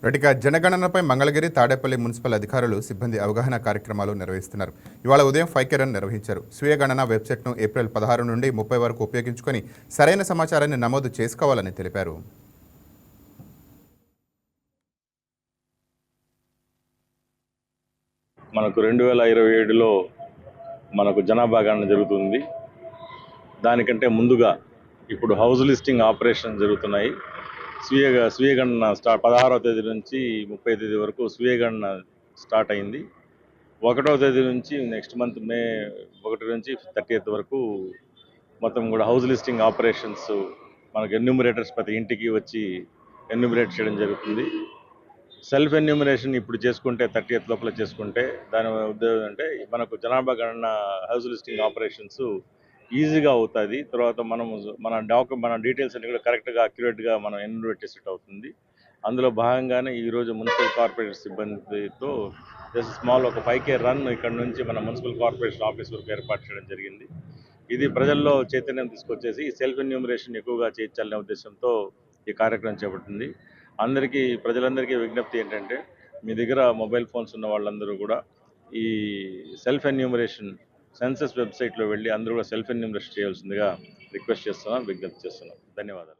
రైట్‌గా జనగణనపై Mangalagiri, Tadepalli municipal అధికారులు సిబ్బంది అవగాహన కార్యక్రమాలు నిర్వహిస్తున్నారు. ఇవాళ ఉదయం 5K రన్ నిర్వహించారు. స్వీయ గణన వెబ్‌సైట్‌ను ఏప్రిల్ 16 నుండి 30 వరకు ఉపయోగించుకొని సరైన సమాచారాన్ని నమోదు చేసుకోవాలని తెలిపారు. మనకు 2027లో మనకు జనాభా గణన జరుగుతుంది. దానికంటే ముందుగా ఇప్పుడు హౌస్ లిస్టింగ్ ఆపరేషన్ జరుగుతున్నాయి. స్వీయ గణన 16వ తేదీ నుంచి 30వ తేదీ వరకు స్వీయ గణన స్టార్ట్ అయింది. 1వ తేదీ నుంచి నెక్స్ట్ మంత్ మే 1 నుంచి 30th వరకు మొత్తం కూడా హౌస్ లిస్టింగ్ ఆపరేషన్స్ మనకు ఎన్యూమరేటర్స్ ప్రతి ఇంటికి వచ్చి ఎన్యూమరేట్ చేయడం జరుగుతుంది. సెల్ఫ్ ఎన్యూమరేషన్ ఇప్పుడు చేసుకుంటే 30th లోపల చేసుకుంటే దాని ఉద్దేశం అంటే మనకు జనాభా గణన హౌస్ లిస్టింగ్ ఆపరేషన్స్ ఈజీగా అవుతుంది. తర్వాత మన డీటెయిల్స్ అన్ని కూడా కరెక్ట్గా అక్యురేట్గా మనం ఎన్యూమరేట్ చేసేట్ అవుతుంది. అందులో భాగంగానే ఈరోజు మున్సిపల్ కార్పొరేషన్ సిబ్బందితో జస్ట్ స్మాల్ ఒక 5K రన్ ఇక్కడ నుంచి మన మున్సిపల్ కార్పొరేషన్ ఆఫీస్ వరకు ఏర్పాటు చేయడం జరిగింది. ఇది ప్రజల్లో చైతన్యం తీసుకొచ్చేసి సెల్ఫ్ ఎన్యూమరేషన్ ఎక్కువగా చేయించాలనే ఉద్దేశంతో ఈ కార్యక్రమం చేపట్టింది. ప్రజలందరికీ విజ్ఞప్తి ఏంటంటే మీ దగ్గర మొబైల్ ఫోన్స్ ఉన్న వాళ్ళందరూ కూడా ఈ సెల్ఫ్ ఎన్యూమరేషన్ సెన్సస్ వెబ్సైట్లో వెళ్ళి అందరూ కూడా సెల్ఫ్ ఎన్యూమరేషన్ చేయాల్సిందిగా రిక్వెస్ట్ చేస్తున్నాం, విజ్ఞప్తి చేస్తున్నాం. ధన్యవాదాలు.